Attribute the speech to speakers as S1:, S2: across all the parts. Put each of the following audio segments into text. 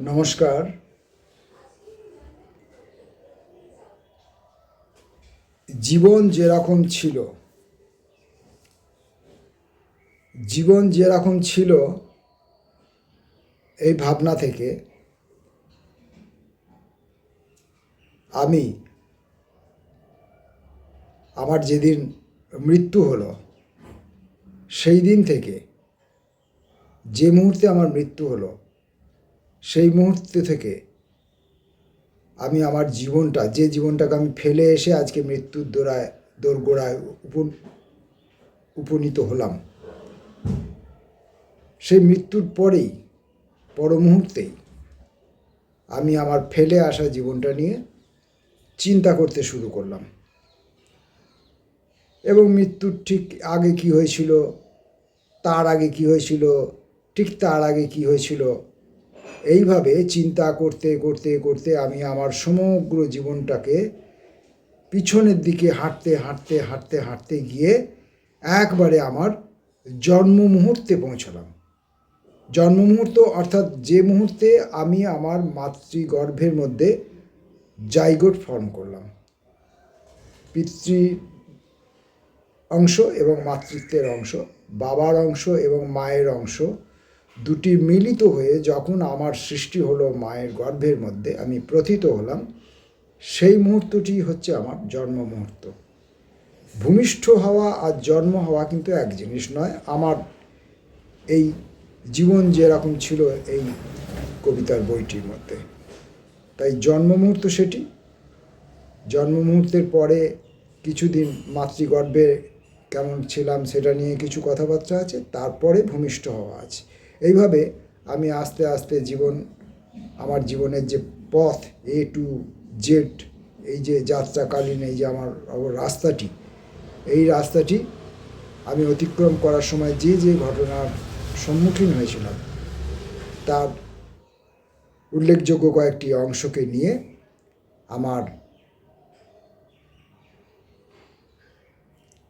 S1: নমস্কার। জীবন যেরকম ছিল এই ভাবনা থেকে আমি আমার যেদিন মৃত্যু হলো সেই দিন থেকে, যে মুহূর্তে আমার মৃত্যু হলো সেই মুহূর্ত থেকে আমি আমার যে জীবনটাকে আমি ফেলে এসে আজকে মৃত্যুর দোরগোড়ায় উপনীত হলাম, সেই মৃত্যুর পর মুহূর্তেই আমি আমার ফেলে আসা জীবনটা নিয়ে চিন্তা করতে শুরু করলাম। এবং মৃত্যুর ঠিক আগে কি হয়েছিল, তার আগে কি হয়েছিল, ঠিক তার আগে কি হয়েছিল, এইভাবে চিন্তা করতে করতে করতে আমি আমার সমগ্র জীবনটাকে পিছনের দিকে হাঁটতে গিয়ে একবারে আমার জন্ম মুহূর্তে পৌঁছলাম। জন্ম মুহূর্ত অর্থাৎ যে মুহূর্তে আমি আমার মাতৃগর্ভের মধ্যে জাইগোট ফর্ম করলাম। পিতৃ অংশ এবং মাতৃত্বের অংশ, বাবার অংশ এবং মায়ের অংশ দুটি মিলিত হয়ে যখন আমার সৃষ্টি হলো মায়ের গর্ভের মধ্যে, আমি প্রথিত হলাম, সেই মুহূর্তটি হচ্ছে আমার জন্ম মুহূর্ত। ভূমিষ্ঠ হওয়া আর জন্ম হওয়া কিন্তু এক জিনিস নয়। আমার এই জীবন যেরকম ছিল এই কবিতার বইটির মধ্যে, তাই জন্ম মুহূর্ত সেটি। জন্ম মুহূর্তের পরে কিছুদিন মাতৃগর্ভে কেমন ছিলাম সেটা নিয়ে কিছু কথাবার্তা আছে, তারপরে ভূমিষ্ঠ হওয়া আছে। এইভাবে আমি আস্তে আস্তে আমার জীবনের যে পথ A to Z, এই যে যাত্রাকালীন এই যে আমার রাস্তাটি আমি অতিক্রম করার সময় যে ঘটনার সম্মুখীন হয়েছিলাম তার উল্লেখযোগ্য কয়েকটি অংশকে নিয়ে আমার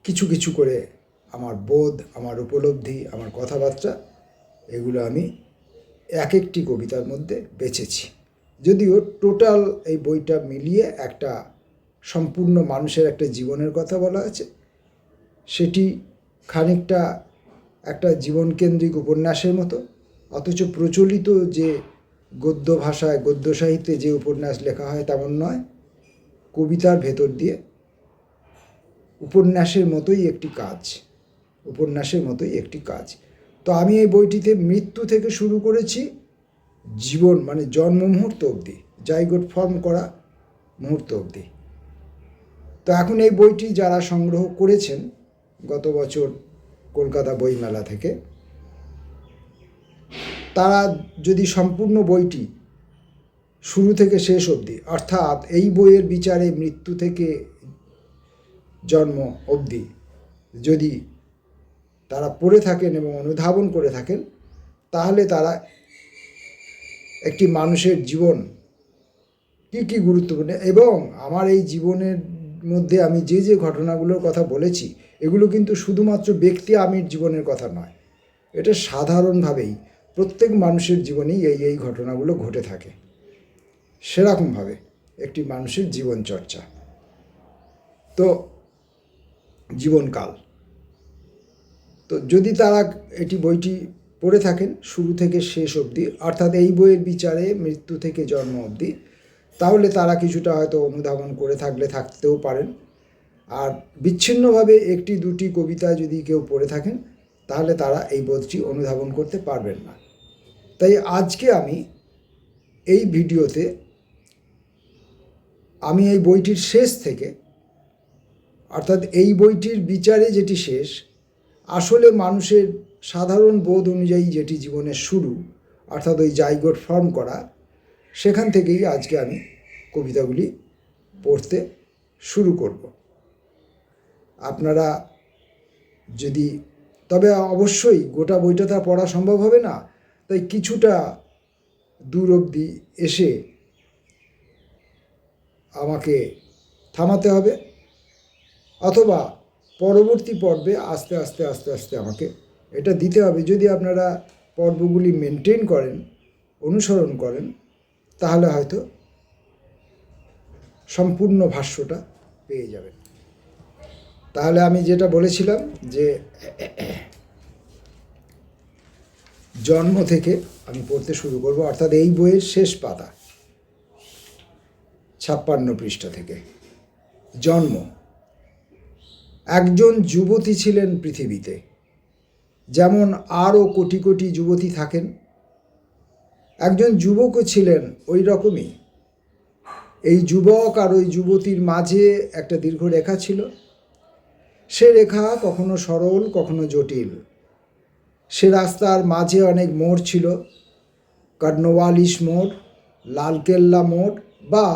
S1: কিছু করে আমার বোধ, আমার উপলব্ধি, আমার কথাবার্তা, এগুলো আমি এক একটি কবিতার মধ্যে বেছেছি। যদিও টোটাল এই বইটা মিলিয়ে একটা সম্পূর্ণ মানুষের একটা জীবনের কথা বলা আছে, সেটি খানিকটা একটা জীবনকেন্দ্রিক উপন্যাসের মতো। অথচ প্রচলিত যে গদ্য ভাষায়, গদ্য সাহিত্যে যে উপন্যাস লেখা হয় তেমন নয়। কবিতার ভেতর দিয়ে উপন্যাসের মতোই একটি কাজ। তো আমি এই বইটিতে মৃত্যু থেকে শুরু করেছি জীবন, মানে জন্ম মুহূর্ত অবধি, জাইগোট ফর্ম করা মুহূর্ত অবধি। তো এখন এই বইটি যারা সংগ্রহ করেছেন গত বছর কলকাতা বইমেলা থেকে, তারা যদি সম্পূর্ণ বইটি শুরু থেকে শেষ অবধি, অর্থাৎ এই বইয়ের বিচারে মৃত্যু থেকে জন্ম অবধি যদি তারা পড়ে থাকেন এবং অনুধাবন করে থাকেন, তাহলে তারা একটি মানুষের জীবন কী গুরুত্বপূর্ণ, এবং আমার এই জীবনের মধ্যে আমি যে ঘটনাগুলোর কথা বলেছি, এগুলো কিন্তু শুধুমাত্র ব্যক্তি আমির জীবনের কথা নয়। এটা সাধারণভাবেই প্রত্যেক মানুষের জীবনেই এই ঘটনাগুলো ঘটে থাকে। সেরকমভাবে একটি মানুষের জীবনচর্চা, তো জীবনকাল। তো যদি তারা বইটি পড়ে থাকেন শুরু থেকে শেষ অবধি, অর্থাৎ এই বইয়ের বিচারে মৃত্যু থেকে জন্ম অবধি, তাহলে তারা কিছুটা হয়তো অনুধাবন করে থাকতেও পারেন। আর বিচ্ছিন্নভাবে একটি দুটি কবিতা যদি কেউ পড়ে থাকেন, তাহলে তারা এই বোধটি অনুধাবন করতে পারবেন না। তাই আজকে আমি এই ভিডিওতে আমি এই বইটির শেষ থেকে, অর্থাৎ এই বইটির বিচারে যেটি শেষ, আসলে মানুষের সাধারণ বোধ অনুযায়ী যেটি জীবনের শুরু, অর্থাৎ ওই জাইগোট ফর্ম করা, সেখান থেকেই আজকে আমি কবিতাগুলি পড়তে শুরু করব। আপনারা যদি, তবে অবশ্যই গোটা বইটা তা পড়া সম্ভব হবে না, তাই কিছুটা দূর অবধি এসে আমাকে থামাতে হবে, অথবা পরবর্তী পর্বে আস্তে আস্তে আমাকে এটা দিতে হবে। যদি আপনারা পর্বগুলি মেনটেন করেন, অনুসরণ করেন তাহলে হয়তো সম্পূর্ণ ভাষ্যটা পেয়ে যাবেন। তাহলে আমি যেটা বলেছিলাম যে জন্ম থেকে আমি পড়তে শুরু করব, অর্থাৎ এই বইয়ের শেষ পাতা 56 পৃষ্ঠা থেকে। জন্ম। একজন যুবতী ছিলেন পৃথিবীতে, যেমন আরও কোটি কোটি যুবতী থাকেন। একজন যুবকও ছিলেন ওই রকমই। এই যুবক আর ওই যুবতীর মাঝে একটা দীর্ঘ রেখা ছিল। সে রেখা কখনো সরল, কখনো জটিল। সে রাস্তার মাঝে অনেক মোড় ছিল, কর্নওয়ালিশ মোড়, লালকেল্লা মোড় বা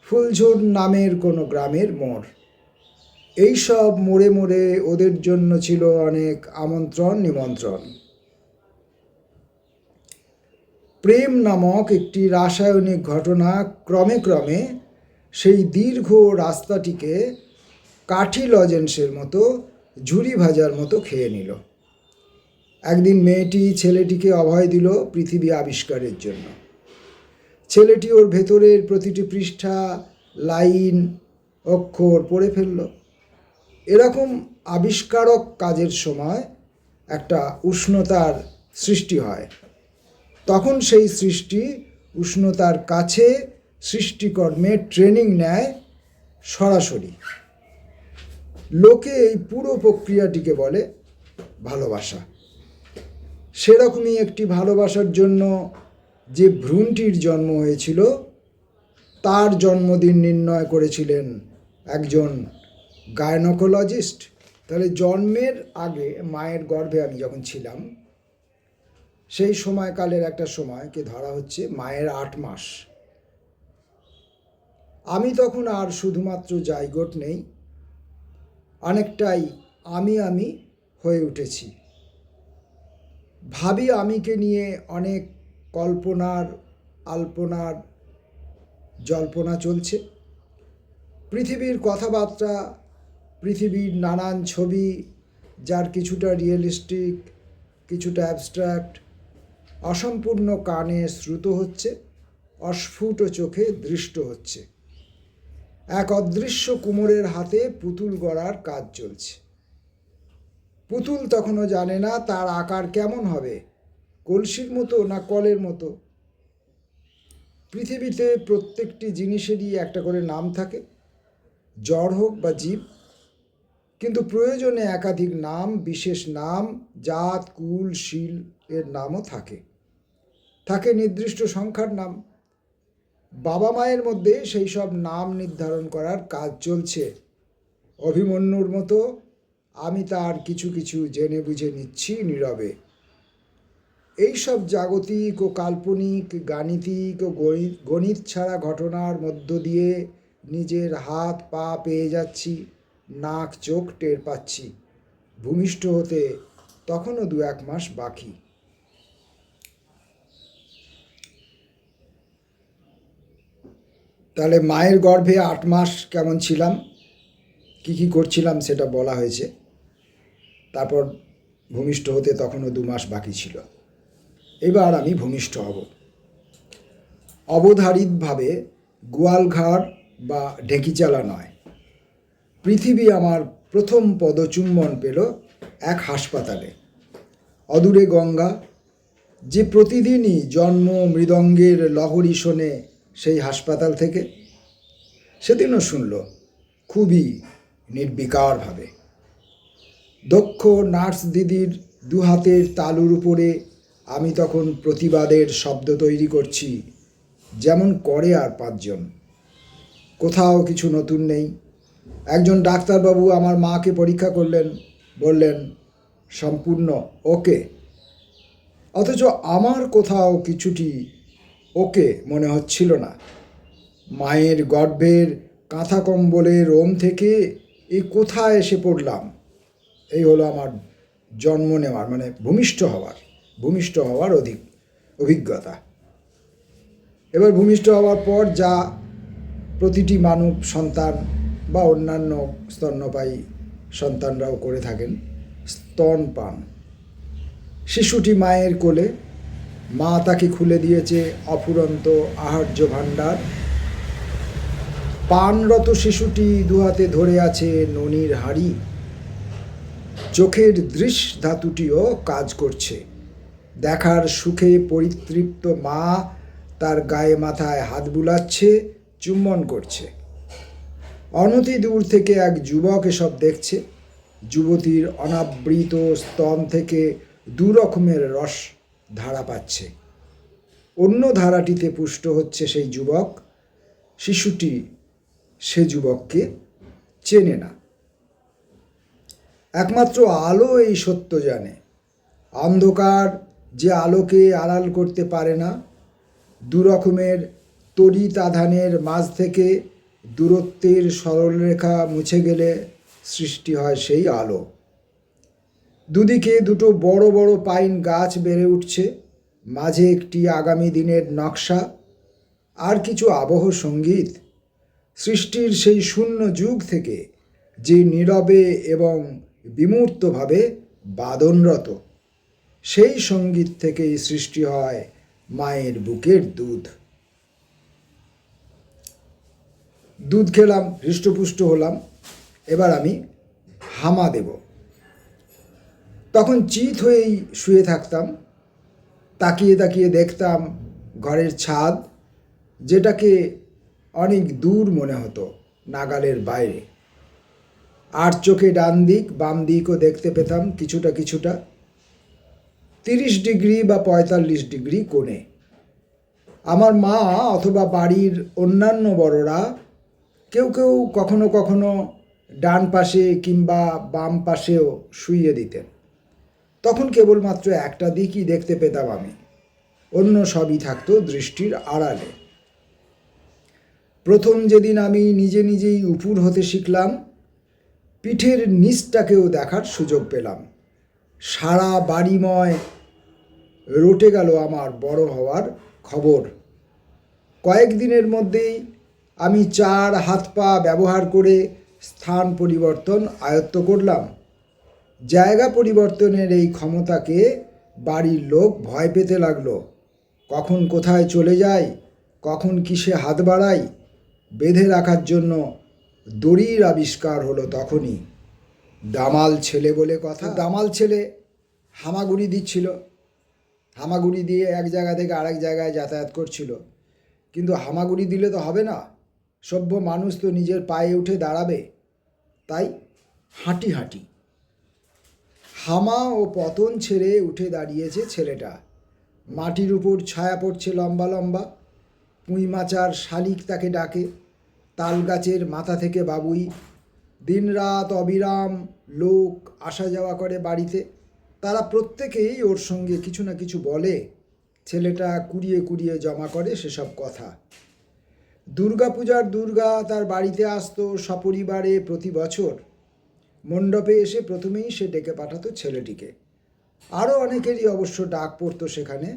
S1: ফুলঝোর নামের কোনো গ্রামের মোড়। এইসব মোড়ে মোড়ে ওদের জন্য ছিল অনেক আমন্ত্রণ নিমন্ত্রণ। প্রেম নামক একটি রাসায়নিক ঘটনা ক্রমে ক্রমে সেই দীর্ঘ রাস্তাটিকে কাঠি লজেন্সের মতো, ঝুরি ভাজার মতো খেয়ে নিল। একদিন মেয়েটি ছেলেটিকে অভয় দিল পৃথিবী আবিষ্কারের জন্য। ছেলেটি ওর ভেতরের প্রতিটি পৃষ্ঠা, লাইন, অক্ষর পড়ে ফেলল। এরকম আবিষ্কারক কাজের সময় একটা উষ্ণতার সৃষ্টি হয়। তখন সেই সৃষ্টি উষ্ণতার কাছে সৃষ্টিকর্মের ট্রেনিং নেয় সরাসরি। লোকে এই পুরো প্রক্রিয়াটিকে বলে ভালোবাসা। সেরকমই একটি ভালোবাসার জন্য যে ভ্রূণটির জন্ম হয়েছিল, তার জন্মদিন নির্ণয় করেছিলেন একজন গাইনোকোলজিস্ট। তাহলে জন্মের আগে মায়ের গর্ভে আমি যখন ছিলাম, সেই সময়কালের একটা সময়কে ধরা হচ্ছে মায়ের 8 মাস। আমি তখন আর শুধুমাত্র জাইগোট নেই, অনেকটাই আমি হয়ে উঠেছি। ভাবি আমিকে নিয়ে অনেক কল্পনার, আল্পনার জল্পনা চলছে। পৃথিবীর কথাবার্তা, পৃথিবীর নানান ছবি, যার কিছুটা রিয়েলিস্টিক, কিছুটা অ্যাবস্ট্র্যাক্ট, অসম্পূর্ণ কানে শ্রুত হচ্ছে, অস্ফুট চোখে দৃষ্ট হচ্ছে। এক অদৃশ্য কুমোরের হাতে পুতুল গড়ার কাজ চলছে। পুতুল তখনও জানে না তার আকার কেমন হবে, কলসির মতো না কলের মতো। পৃথিবীতে প্রত্যেকটি জিনিসেরই একটা করে নাম থাকে, জড় হোক বা জীব। কিন্তু প্রয়োজনে একাধিক নাম, বিশেষ নাম, জাত, কুল, শীল এর নামও থাকে। থাকে নির্দিষ্ট সংখ্যার নাম। বাবা মায়ের মধ্যে সেই সব নাম নির্ধারণ করার কাজ চলছে। অভিমন্যুর মতো আমি তার কিছু কিছু জেনে বুঝে নিচ্ছি নীরবে। এইসব জাগতিক ও কাল্পনিক, গাণিতিক ও গণিত ছাড়া ঘটনার মধ্য দিয়ে নিজের হাত পা পেয়ে যাচ্ছি, নাক চোখ টের পাচ্ছি। ভূমিষ্ঠ হতে তখনও 2-1 মাস বাকি। তাহলে মায়ের গর্ভে 8 মাস কেমন ছিলাম, কি কি করছিলাম সেটা বলা হয়েছে। তারপর ভূমিষ্ঠ হতে তখনও 2 মাস বাকি ছিল। এবার আমি ভূমিষ্ঠ হব। অবধারিতভাবে গোয়ালঘাট বা ঢেঁকিচালা নয়। পৃথিবী আমার প্রথম পদচুম্বন পেল এক হাসপাতালে। অদূরে গঙ্গা, যে প্রতিদিনই জন্ম মৃদঙ্গের লহরী শোনে সেই হাসপাতাল থেকে, সেদিনও শুনল খুবই নির্বিকারভাবে। দক্ষ নার্স দিদির 2 হাতের তালুর উপরে আমি তখন প্রতিবাদের শব্দ তৈরি করছি, যেমন করে আর 5 জন। কোথাও কিছু নতুন নেই। একজন ডাক্তারবাবু আমার মাকে পরীক্ষা করলেন, বললেন সম্পূর্ণ ওকে। অথচ আমার কোথাও কিছুটি ওকে মনে হচ্ছিল না। মায়ের গর্ভের কাঁথা কম্বলের রোম থেকে এই কোথায় এসে পড়লাম। এই হলো আমার জন্ম নেওয়ার, মানে ভূমিষ্ঠ হওয়ার অভিজ্ঞতা। এবার ভূমিষ্ঠ হওয়ার পর যা প্রতিটি মানব সন্তান বা অন্যান্য স্তন্যপায়ী সন্তানরাও করে থাকেন, স্তন পান। শিশুটি মায়ের কোলে, মা তাকে খুলে দিয়েছে অফুরন্ত আহার্য ভাণ্ডার। পানরত শিশুটি দুহাতে ধরে আছে ননির হাঁড়ি। চোখের দৃশ ধাতুটিও কাজ করছে। দেখার সুখে পরিতৃপ্ত মা তার গায়ে মাথায় হাত বুলাচ্ছে, চুম্বন করছে। অনতি দূর থেকে এক যুবক এসব দেখছে। যুবতীর অনাবৃত স্তন থেকে দু রকমের রস ধারা পাচ্ছে। অন্য ধারাটিতে পুষ্ট হচ্ছে সেই যুবক। শিশুটি সে যুবককে চেনে না। একমাত্র আলো এই সত্য জানে। অন্ধকার যে আলোকে আড়াল করতে পারে না। দু রকমের তড়িৎ আধানের মাঝ থেকে দূরত্বের সরলরেখা মুছে গেলে সৃষ্টি হয় সেই আলো। দুদিকে দুটো বড় বড় পাইন গাছ বেড়ে উঠছে। মাঝে একটি আগামী দিনের নকশা, আর কিছু আবহ সঙ্গীত। সৃষ্টির সেই শূন্য যুগ থেকে যে নীরবে এবং বিমূর্তভাবে বাদনরত, সেই সঙ্গীত থেকেই সৃষ্টি হয় মায়ের বুকের দুধ। দুধ খেলাম, হৃষ্টপুষ্ট হলাম। এবার আমি হামা দেব। তখন চিত হয়েই শুয়ে থাকতাম। তাকিয়ে তাকিয়ে দেখতাম ঘরের ছাদ, যেটাকে অনেক দূর মনে হতো, নাগালের বাইরে। আর চোখে ডান দিক বাম দিকও দেখতে পেতাম কিছুটা কিছুটা, 30 ডিগ্রি বা 45 ডিগ্রি কোণে। আমার মা অথবা বাড়ির অন্যান্য বড়রা কেউ কেউ কখনো কখনো ডান পাশে কিংবা বাম পাশেও শুইয়ে দিতেন। তখন কেবলমাত্র একটা দিকই দেখতে পেতাম আমি, অন্য সবই থাকতো দৃষ্টির আড়ালে। প্রথম যেদিন আমি নিজে নিজেই উপুর হতে শিখলাম, পিঠের নিচটাকেও দেখার সুযোগ পেলাম। সারা বাড়িময় রটে গেল আমার বড় হওয়ার খবর। কয়েকদিনের মধ্যেই আমি 4 হাত পা ব্যবহার করে স্থান পরিবর্তন আয়ত্ত করলাম। জায়গা পরিবর্তনের এই ক্ষমতাকে বাড়ির লোক ভয় পেতে লাগলো। কখন কোথায় চলে যাই, কখন কিসে হাত বাড়াই, বেঁধে রাখার জন্য দড়ির আবিষ্কার হলো তখনই। দামাল ছেলে বলে কথা। দামাল ছেলে হামাগুড়ি দিচ্ছিল, হামাগুড়ি দিয়ে এক জায়গা থেকে আরেক জায়গায় যাতায়াত করছিল। কিন্তু হামাগুড়ি দিলে তো হবে না, সভ্য মানুষ তো নিজের পায়ে উঠে দাঁড়াবে। তাই হাঁটি হাঁটি। হামা ও পতন ছেড়ে উঠে দাঁড়িয়েছে ছেলেটা। মাটির উপর ছায়া পড়ছে লম্বা লম্বা। পুঁই মাচার শালিক তাকে ডাকে। তাল গাছের মাথা থেকে বাবুই। দিনরাত অবিরাম লোক আসা যাওয়া করে বাড়িতে। তারা প্রত্যেকেই ওর সঙ্গে কিছু না কিছু বলে। ছেলেটা কুড়িয়ে কুড়িয়ে জমা করে সেসব কথা। দুর্গাপূজার দুর্গা তার বাড়িতে আসতো সপরিবারে প্রতি বছর। মণ্ডপে এসে প্রথমেই সে ডেকে পাঠাতো ছেলেটিকে। আরও অনেকেরই অবশ্য ডাক পড়তো সেখানে।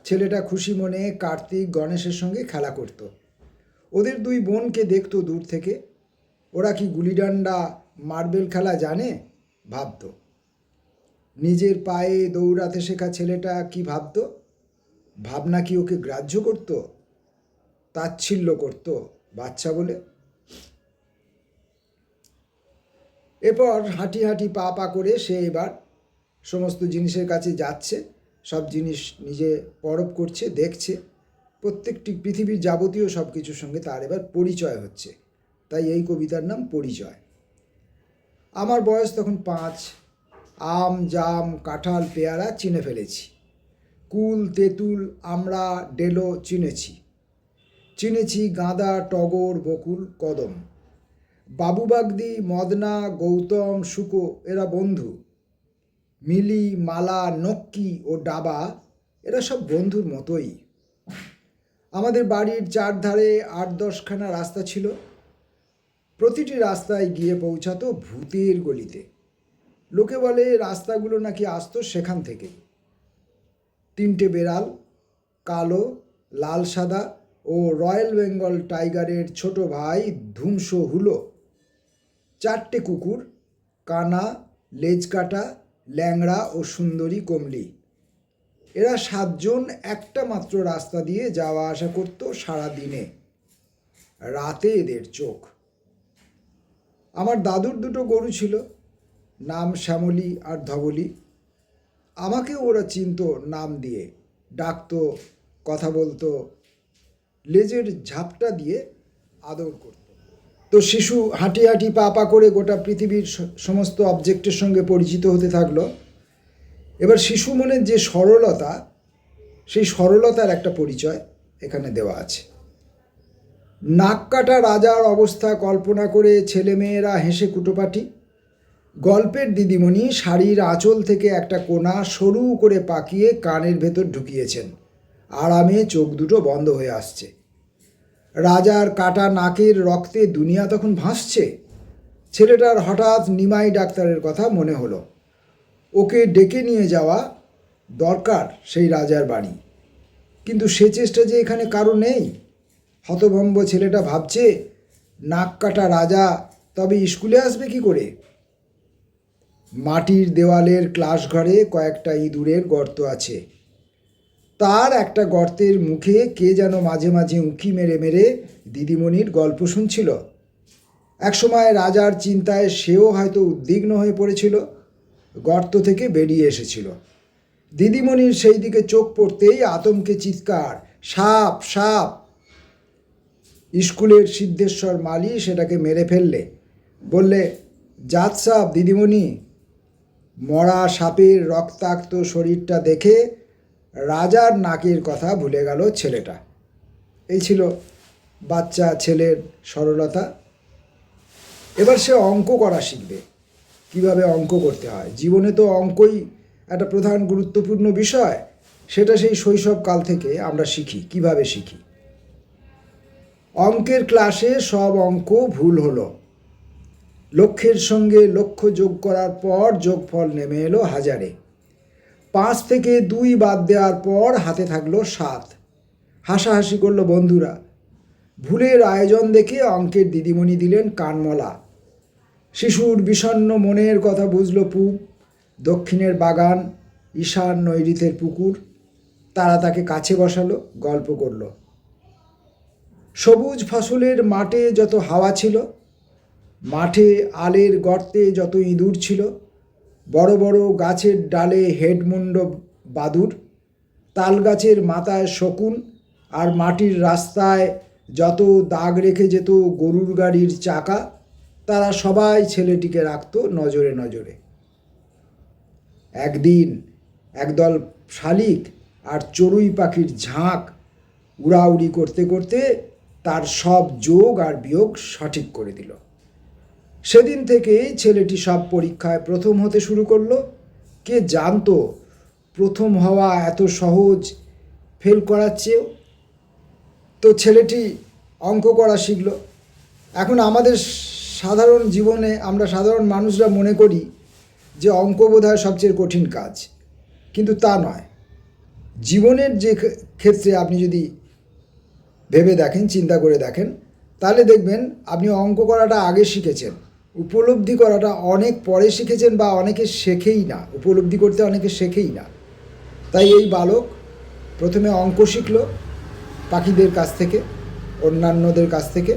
S1: ছেলেটা খুশি মনে কার্তিক গণেশের সঙ্গে খেলা করত। ওদের 2 বোনকে দেখতো দূর থেকে। ওরা কি গুলিডান্ডা মার্বেল খেলা জানে ভাবত। নিজের পায়ে দৌড়াতে শেখা ছেলেটা কি ভাবত? ভাবনা কি ওকে গ্রাহ্য করত, তাচ্ছিল্য করত বাচ্চা বলে? এরপর হাঁটি হাঁটি পা পা করে সে এবার সমস্ত জিনিসের কাছে যাচ্ছে। সব জিনিস নিজে পরখ করছে, দেখছে। প্রত্যেকটি পৃথিবীর যাবতীয় সব কিছুর সঙ্গে তার এবার পরিচয় হচ্ছে। তাই এই কবিতার নাম পরিচয়। আমার বয়স তখন 5। আম জাম কাঁঠাল পেয়ারা চিনে ফেলেছি। কুল তেঁতুল আমড়া ডেলো চিনেছি। চিনেছি গাঁদা টগর বকুল কদম। বাবুবাগদি মদনা গৌতম শুকো এরা বন্ধু। মিলি মালা নক্কি ও ডাবা এরা সব বন্ধুর মতোই। আমাদের বাড়ির 4 ধারে 8-10খানা রাস্তা ছিল। প্রতিটি রাস্তায় গিয়ে পৌঁছাতো ভূতের গলিতে। লোকে বলে রাস্তাগুলো নাকি আসতো সেখান থেকে। 3টে বেড়াল, কালো লাল সাদা ও রয়্যাল বেঙ্গল টাইগারের ছোট ভাই ধুমসো হুলো। 4টে কুকুর, কানা লেজ কাটা ল্যাংড়া ও সুন্দরী কমলি। এরা 7 জন একটা মাত্র রাস্তা দিয়ে যাওয়া আসা করতো সারা দিনে। রাতে এদের চোখ। আমার দাদুর 2টো গরু ছিল, নাম শ্যামলী আর ধবলী। আমাকেও ওরা চিনতো নাম দিয়ে, ডাকতো, কথা বলতো, লেজের ঝাপটা দিয়ে আদর করত। তো শিশু হাঁটি হাঁটি পা পা করে গোটা পৃথিবীর সমস্ত অবজেক্টের সঙ্গে পরিচিত হতে থাকলো। এবার শিশু মনের যে সরলতা, সেই সরলতার একটা পরিচয় এখানে দেওয়া আছে। নাক কাটা রাজার অবস্থা কল্পনা করে ছেলেমেয়েরা হেসে কুটোপাটি। গল্পের দিদিমণি শাড়ির আঁচল থেকে একটা কোণা সরু করে পাকিয়ে কানের ভেতর ঢুকিয়েছেন। আরামে চোখ দুটো বন্ধ হয়ে আসছে। রাজার কাটা নাকের রক্তে দুনিয়া তখন ভাসছে। ছেলেটার হঠাৎ নিমাই ডাক্তারের কথা মনে হলো। ওকে ডেকে নিয়ে যাওয়া দরকার সেই রাজার বাড়ি, কিন্তু সে চেষ্টা যে এখানে কারো নেই। হতভম্ব ছেলেটা ভাবছে, নাক কাটা রাজা তবে স্কুলে আসবে কি করে? মাটির দেওয়ালের ক্লাস ঘরে কয়েকটা ইঁদুরের গর্ত আছে। তার একটা গর্তের মুখে কে যেন মাঝে মাঝে উঁকি মেরে মেরে দিদিমণির গল্প শুনছিল। একসময় রাজার চিন্তায় সেও হয়তো উদ্বিগ্ন হয়ে পড়েছিল, গর্ত থেকে বেরিয়ে এসেছিল। দিদিমণির সেই দিকে চোখ পড়তেই আতঙ্কে চিৎকার, সাপ সাপ! স্কুলের সিদ্ধেশ্বর মালি সেটাকে মেরে ফেললে, বললে, জাত সাপ দিদিমণি। মরা সাপের রক্তাক্ত শরীরটা দেখে রাজার নাকের কথা ভুলে গেল ছেলেটা। এই ছিল বাচ্চা ছেলের সরলতা। এবার সে অঙ্ক করা শিখবে, কিভাবে অঙ্ক করতে হয়। জীবনে তো অঙ্কই একটা প্রধান গুরুত্বপূর্ণ বিষয়। সেটা সেই শৈশবকাল থেকে আমরা শিখি। কিভাবে শিখি? অঙ্কের ক্লাসে সব অঙ্ক ভুল হলো। লক্ষ্যের সঙ্গে লক্ষ্য যোগ করার পর যোগফল নেমে এলো 1000-এ। 5 থেকে 2 বাদ দেওয়ার পর হাতে থাকলো 7। হাসাহাসি করলো বন্ধুরা। ভুলের আয়োজন দেখে অঙ্কের দিদিমণি দিলেন কানমলা। শিশুর বিষণ্ণ মনের কথা বুঝলো পূব, দক্ষিণের বাগান, ঈশান নৈঋত্যের পুকুর। তারা তাকে কাছে বসালো, গল্প করলো। সবুজ ফসলের মাঠে যত হাওয়া ছিল, মাঠে আলের গর্তে যত ইঁদুর ছিল, বড় বড় গাছের ডালে হেডমুন্ড বাদুর, তাল গাছের মাথায় শকুন, আর মাটির রাস্তায় যত দাগ রেখে যেত গরুর গাড়ির চাকা, তারা সবাই ছেলেটিকে রাখত নজরে নজরে। একদিন একদল শালিক আর চড়ুই পাখির ঝাঁক উড়াউড়ি করতে করতে তার সব যোগ আর বিয়োগ সঠিক করে দিল। সেদিন থেকেই ছেলেটি সব পরীক্ষায় প্রথম হতে শুরু করলো। কে জানতো প্রথম হওয়া এত সহজ ফেল করার চেয়েও? তো ছেলেটি অঙ্ক করা শিখল। এখন আমাদের সাধারণ জীবনে আমরা সাধারণ মানুষরা মনে করি যে অঙ্ক বোধহয় সবচেয়ে কঠিন কাজ, কিন্তু তা নয়। জীবনের যে ক্ষেত্রে আপনি যদি ভেবে দেখেন, চিন্তা করে দেখেন, তাহলে দেখবেন আপনি অঙ্ক করাটা আগে শিখেছেন, উপলব্ধি করাটা অনেক পরে শিখেছেন, বা অনেকে শেখেই না। উপলব্ধি করতে অনেকে শেখেই না। তাই এই বালক প্রথমে অঙ্ক শিখল পাখিদের কাছ থেকে, অন্যান্যদের কাছ থেকে।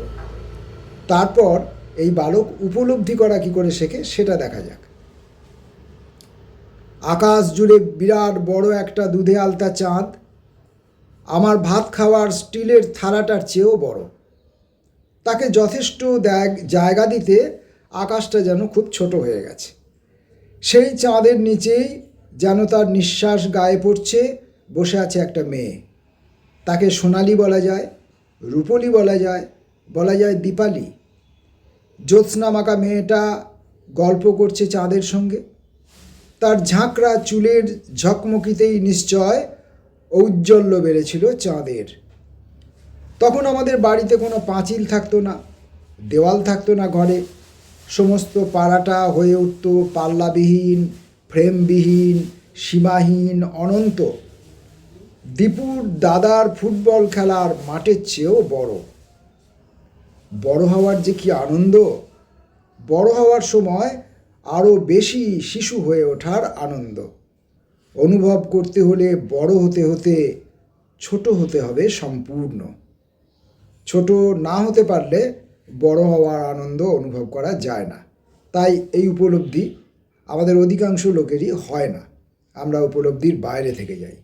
S1: তারপর এই বালক উপলব্ধি করা কী করে শেখে সেটা দেখা যাক। আকাশ জুড়ে বিরাট বড় একটা দুধে আলতা চাঁদ, আমার ভাত খাওয়ার স্টিলের থালাটার চেয়েও বড়। তাকে যথেষ্ট জায়গা দিতে আকাশটা যেন খুব ছোট হয়ে গেছে। সেই চাঁদের নিচেই যেন তার নিঃশ্বাস গায়ে পড়ছে বসে আছে একটা মেয়ে। তাকে সোনালি বলা যায়, রূপলি বলা যায়, বলা যায় দীপালি। জ্যোৎস্নামাকা মেয়েটা গল্প করছে চাঁদের সঙ্গে। তার ঝাঁকড়া চুলের ঝকমকিতেই নিশ্চয় ঔজ্জ্বল্য বেড়েছিল চাঁদের। তখন আমাদের বাড়িতে কোনো পাঁচিল থাকতো না, দেওয়াল থাকতো না ঘরে। সমস্ত পাড়াটা হয়ে উঠত পাল্লাবিহীন, ফ্রেমবিহীন, সীমাহীন, অনন্ত। দীপুর দাদার ফুটবল খেলার মাঠের চেয়েও বড়। বড় হওয়ার যে কি আনন্দ! বড় হওয়ার সময় আরও বেশি শিশু হয়ে ওঠার আনন্দ। অনুভব করতে হলে বড় হতে হতে ছোট হতে হবে সম্পূর্ণ। ছোট না হতে পারলে বড় হওয়ার আনন্দ অনুভব করা যায় না। তাই এই উপলব্ধি আমাদের অধিকাংশ লোকেরই হয় না, আমরা উপলব্ধির বাইরে থেকে যাই।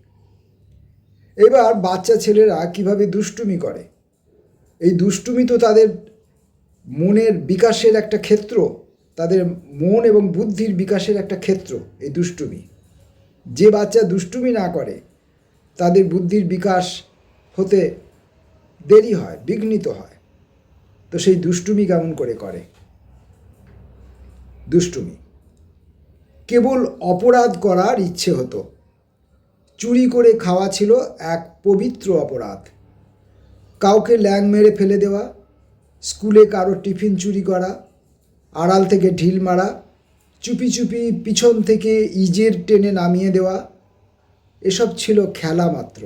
S1: এবার বাচ্চা ছেলেরা কিভাবে দুষ্টুমি করে। এই দুষ্টুমি তো তাদের মনের বিকাশের একটা ক্ষেত্র, তাদের মন এবং বুদ্ধির বিকাশের একটা ক্ষেত্র এই দুষ্টুমি। যে বাচ্চা দুষ্টুমি না করে তাদের বুদ্ধির বিকাশ হতে দেরি হয়, বিঘ্নিত হয়। তো সেই দুষ্টুমি কেমন করে করে? দুষ্টুমি কেবল অপরাধ করার ইচ্ছে হতো। চুরি করে খাওয়া ছিল এক পবিত্র অপরাধ। কাউকে ল্যাং মেরে ফেলে দেওয়া, স্কুলে কারো টিফিন চুরি করা, আড়াল থেকে ঢিল মারা, চুপি চুপি পিছন থেকে ইজের টেনে নামিয়ে দেওয়া, এসব ছিল খেলা মাত্র।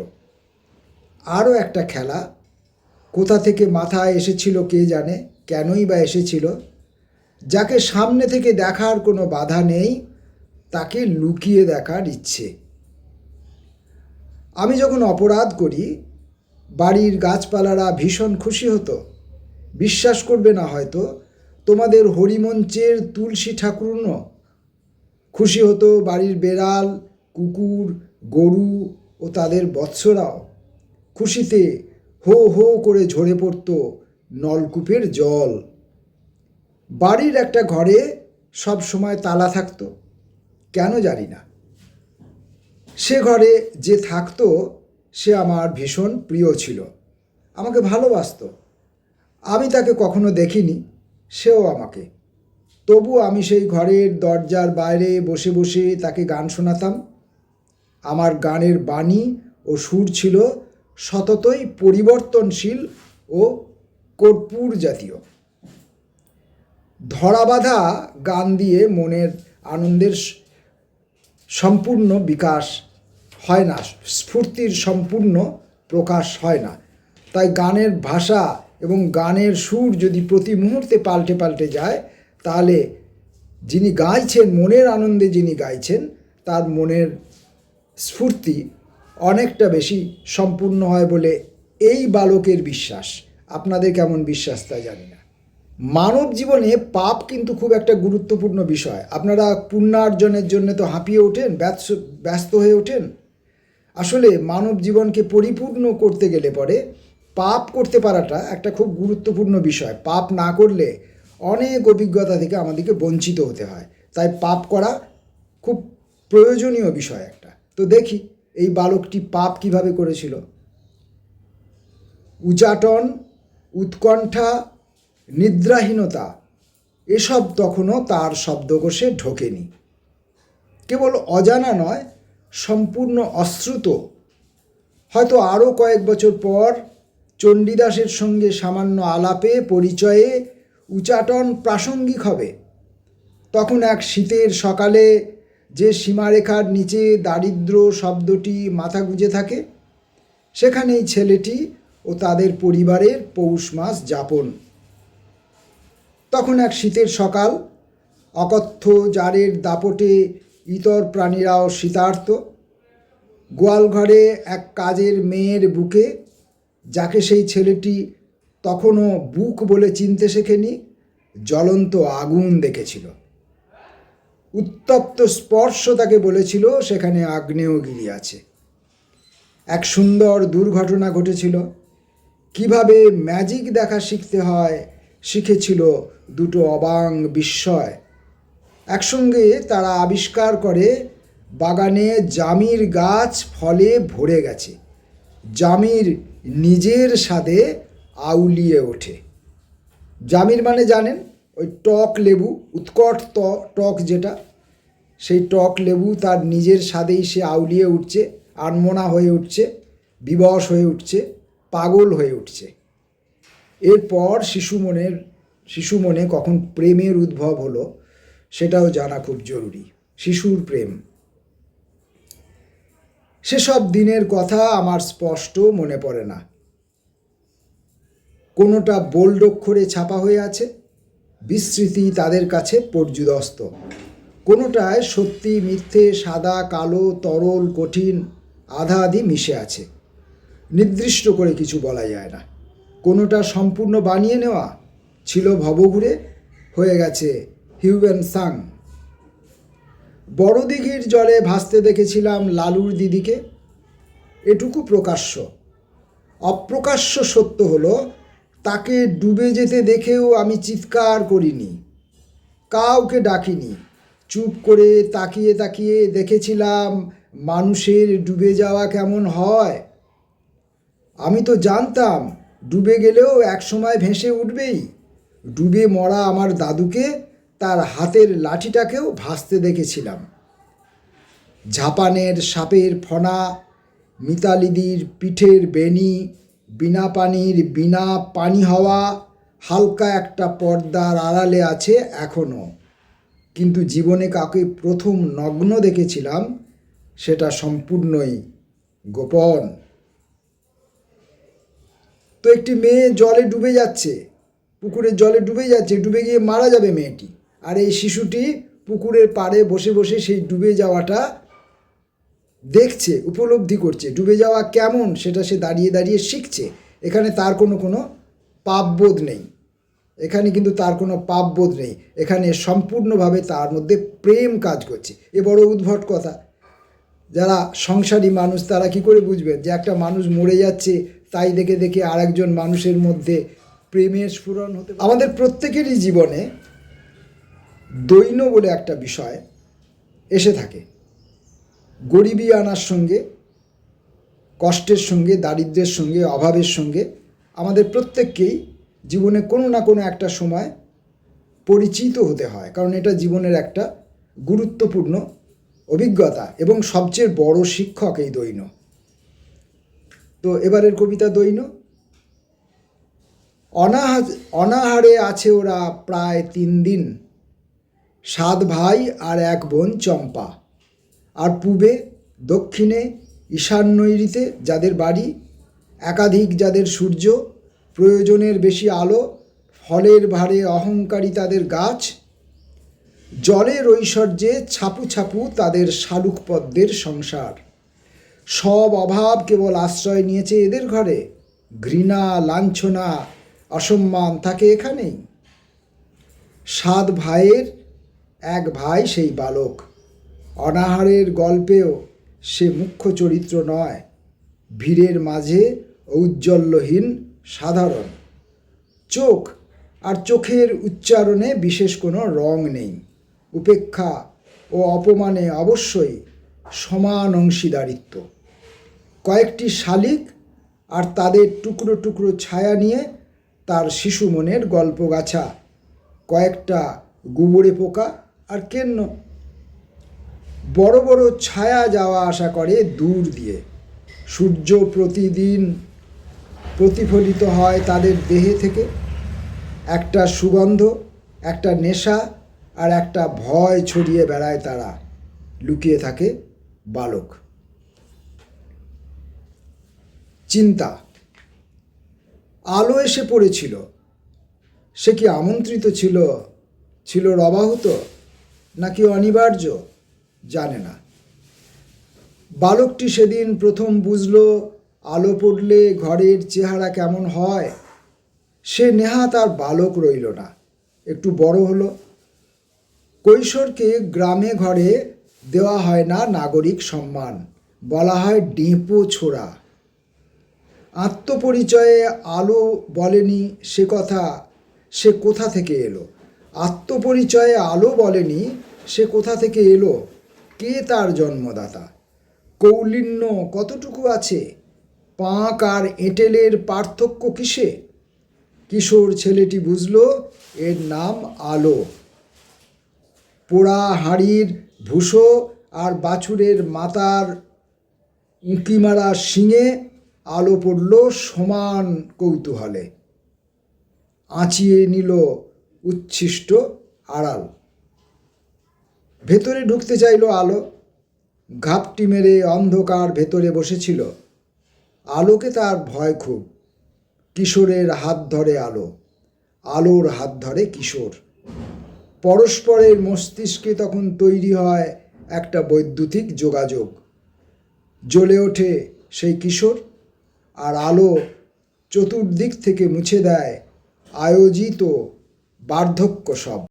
S1: আরও একটা খেলা কোথা থেকে মাথায় এসেছিল কে জানে, কেনই বা এসেছিল, যাকে সামনে থেকে দেখার কোনো বাধা নেই তাকে লুকিয়ে দেখার ইচ্ছে। আমি যখন অপরাধ করি বাড়ির গাছপালারা ভীষণ খুশি হতো। বিশ্বাস করবে না হয়তো, তোমাদের হরিমঞ্চের তুলসী ঠাকুরনও খুশি হতো, বাড়ির বেড়াল, কুকুর, গরু ও তাদের বৎসরাও খুশিতে হো হো করে ঝরে পড়ত নলকূপের জল। বাড়ির একটা ঘরে সব সময় তালা থাকতো, কেন জানি না। সে ঘরে যে থাকতো সে আমার ভীষণ প্রিয় ছিল, আমাকে ভালোবাসতো। আমি তাকে কখনো দেখিনি, সেও আমাকে। তবু আমি সেই ঘরের দরজার বাইরে বসে বসে তাকে গান শোনাতাম। আমার গানের বাণী ও সুর ছিল সততই পরিবর্তনশীল ও কর্পূর জাতীয়। ধরাবাঁধা গান দিয়ে মনের আনন্দের সম্পূর্ণ বিকাশ হয় না, স্ফূর্তির সম্পূর্ণ প্রকাশ হয় না। তাই গানের ভাষা এবং গানের সুর যদি প্রতি মুহূর্তে পাল্টে পাল্টে যায়, তাহলে যিনি গাইছেন, মনের আনন্দে যিনি গাইছেন, তার মনের স্ফূর্তি অনেকটা বেশি সম্পূর্ণ হয় বলে এই বালকের বিশ্বাস। আপনাদের কেমন বিশ্বাস তা জানি না। মানব জীবনে পাপ কিন্তু খুব একটা গুরুত্বপূর্ণ বিষয়। আপনারা পুণ্যার্জনের জন্য তো হাঁপিয়ে ওঠেন, ব্যস্ত হয়ে ওঠেন। আসলে মানব জীবনকে পরিপূর্ণ করতে গেলে পরে পাপ করতে পারাটা একটা খুব গুরুত্বপূর্ণ বিষয়। পাপ না করলে অনেক অভিজ্ঞতা থেকে আমাদেরকে বঞ্চিত হতে হয়। তাই পাপ করা খুব প্রয়োজনীয় বিষয় একটা। তো দেখি এই বালকটি পাপ কিভাবে করেছিল। উচাটন, উৎকণ্ঠা, নিদ্রাহীনতা এসব তখনও তার শব্দকোষে ঢোকেনি। কেবল অজানা নয়, সম্পূর্ণ অশ্রুত। হয়তো আরও কয়েক বছর পর চণ্ডীদাসের সঙ্গে সামান্য আলাপে পরিচয়ে উচাটন প্রাসঙ্গিক হবে। তখন এক শীতের সকালে যে সীমারেখার নিচে দারিদ্র শব্দটি মাথা গুঁজে থাকে, সেখানেই ছেলেটি ও তাদের পরিবারের পৌষ মাস যাপন। তখন এক শীতের সকাল, অকথ্য জারের দাপটে ইতর প্রাণীরাও শীতার্ত। গোয়ালঘরে এক কাজের মেয়ের বুকে, যাকে সেই ছেলেটি তখনও বুক বলে চিনতে শেখেনি, জ্বলন্ত আগুন দেখেছিল। উত্তপ্ত স্পর্শ তাকে বলেছিল সেখানে আগ্নেয়গিরি আছে। এক সুন্দর দুর্ঘটনা ঘটেছিল। কিভাবে ম্যাজিক দেখা শিখতে হয় শিখেছিল দুটো অবাং বিস্ময়। একসঙ্গে তারা আবিষ্কার করে বাগানে জামির গাছ ফলে ভরে গেছে। জামির নিজের স্বাদে আউলিয়ে ওঠে। জামির মানে জানেন, ওই টক লেবু, উৎকট টক যেটা, সেই টক লেবু তার নিজের স্বাদেই সে আউলিয়ে উঠছে, আনমনা হয়ে উঠছে, বিবশ হয়ে উঠছে, পাগল হয়ে উঠছে। এরপর শিশু মনে কখন প্রেমের উদ্ভব হলো সেটাও জানা খুব জরুরি। শিশুর প্রেম, সেসব দিনের কথা আমার স্পষ্ট মনে পড়ে না। কোনোটা বোল্ড অক্ষরে ছাপা হয়ে আছে, বিস্মৃতি তাদের কাছে পর্যুদস্ত। কোনোটায় সত্যি মিথ্যে, সাদা কালো, তরল কঠিন আধা আধি মিশে আছে। নির্দিষ্ট করে কিছু বলা যায় না। কোনোটা সম্পূর্ণ বানিয়ে নেওয়া ছিল ভবঘুরে, হয়ে গেছে হিউয়েন সাং। বড় দিঘির জলে ভাসতে দেখেছিলাম লালুর দিদিকে, এটুকু প্রকাশ্য। অপ্রকাশ্য সত্য হলো তাকে ডুবে যেতে দেখেও আমি চিৎকার করিনি, কাউকে ডাকিনি। চুপ করে তাকিয়ে তাকিয়ে দেখেছিলাম মানুষের ডুবে যাওয়া কেমন হয়। আমি তো জানতাম ডুবে গেলেও একসময় ভেসে উঠবেই। ডুবে মরা আমার দাদুকে তার হাতের লাঠিটাকেও ভাসতে দেখেছিলাম। ঝাপানের সাপের ফনা, মিতালিদির পিঠের বেনি, বিনা পানির বিনা পানি হওয়া হালকা একটা পর্দার আড়ালে আছে এখনও। কিন্তু জীবনে কাকে প্রথম নগ্ন দেখেছিলাম সেটা সম্পূর্ণই গোপন। তো একটি মেয়ে জলে ডুবে যাচ্ছে, পুকুরের জলে ডুবে যাচ্ছে, ডুবে গিয়ে মারা যাবে মেয়েটি। আর এই শিশুটি পুকুরের পাড়ে বসে বসে সেই ডুবে যাওয়াটা দেখছে, উপলব্ধি করছে। ডুবে যাওয়া কেমন সেটা সে দাঁড়িয়ে দাঁড়িয়ে শিখছে। এখানে তার কোনো পাপবোধ নেই। এখানে কিন্তু তার কোনো পাপবোধ নেই। এখানে সম্পূর্ণভাবে তার মধ্যে প্রেম কাজ করছে। এ বড় উদ্ভট কথা। যারা সংসারী মানুষ তারা কি করে বুঝবেন যে একটা মানুষ মরে যাচ্ছে, তাই দেখে দেখে আরেকজন মানুষের মধ্যে প্রেমের স্ফুরণ হতে পারে। আমাদের প্রত্যেকেরই জীবনে দৈন বলে একটা বিষয় এসে থাকে। গরিবী আনার সঙ্গে, কষ্টের সঙ্গে, দারিদ্র্যের সঙ্গে, অভাবের সঙ্গে আমাদের প্রত্যেককেই জীবনে কোনো না কোনো একটা সময় পরিচিত হতে হয়, কারণ এটা জীবনের একটা গুরুত্বপূর্ণ অভিজ্ঞতা এবং সবচেয়ে বড় শিক্ষক এই দৈন। তো এবারের কবিতা দৈন। অনাহারে আছে ওরা প্রায় 3 দিন, 7 ভাই আর 1 বোন চম্পা। আর পূবে, দক্ষিণে, ঈশান্যৈরিতে যাদের বাড়ি, একাধিক যাদের সূর্য, প্রয়োজনের বেশি আলো, ফলের ভারে অহংকারী তাদের গাছ, জলের ঐশ্বর্যে ছাপু ছাপু তাদের শালুক পদ্মের সংসার। সব অভাব কেবল আশ্রয় নিয়েছে এদের ঘরে, ঘৃণা, লাঞ্ছনা, অসম্মান থাকে এখানেই। 7 ভাইয়ের 1 ভাই সেই বালক। অনাহারের গল্পেও সে মুখ্য চরিত্র নয়, ভিড়ের মাঝে ঔজ্জ্বল্যহীন, সাধারণ। চোখ আর চোখের উচ্চারণে বিশেষ কোনো রং নেই। উপেক্ষা ও অপমানে অবশ্যই সমান অংশীদারিত্ব। কয়েকটি শালিক আর তাদের টুকরো টুকরো ছায়া নিয়ে তার শিশু মনের গল্পগাছা। কয়েকটা গুবরে পোকা আর কেন্ন। বড় বড় ছায়া যাওয়া আসা করে দূর দিয়ে। সূর্য প্রতিদিন প্রতিফলিত হয় তাদের দেহে থেকে। একটা সুগন্ধ, একটা নেশা আর একটা ভয় ছড়িয়ে বেড়ায় তারা। লুকিয়ে থাকে বালক। চিন্তা। আলো এসে পড়েছিল। সে কি আমন্ত্রিত ছিল, ছিল রবাহুত, নাকি অনিবার্য? জানে না। বালকটি সেদিন প্রথম বুঝল আলো পড়লে ঘরের চেহারা কেমন হয়। সে নেহাত আর বালক রইল না, একটু বড় হলো। কৈশোরকে গ্রামে ঘরে দেওয়া হয় না নাগরিক সম্মান, বলা হয় ডেঁপো ছোড়া। আত্মপরিচয়ে আলো বলেনি সে কথা, সে কোথা থেকে এলো? আত্মপরিচয়ে আলো বলেনি সে কোথা থেকে এলো, কে তার জন্মদাতা? কৌলিন্য কতটুকু আছে? পাঁক আর এঁটেলের পার্থক্য কিসে? কিশোর ছেলেটি বুঝল এর নাম আলো। পোড়া হাঁড়ির ভুসো আর বাছুরের মাথার উঁকি মারা শিঙে আলো পড়ল সমান কৌতূহলে। আঁচিয়ে নিল উচ্ছিষ্ট আড়াল। ভেতরে ঢুকতে চাইল আলো। ঘাপটি মেরে অন্ধকার ভেতরে বসেছিল। আলোকে তার ভয় খুব। কিশোরের হাত ধরে আলো, আলোর হাত ধরে কিশোর। পরস্পরের মস্তিষ্কে তখন তৈরি হয় একটা বৈদ্যুতিক যোগাযোগ। জ্বলে ওঠে সেই কিশোর, আর আলো চতুর্দিক থেকে মুছে দেয় আয়োজিত বার্ধক্য সব।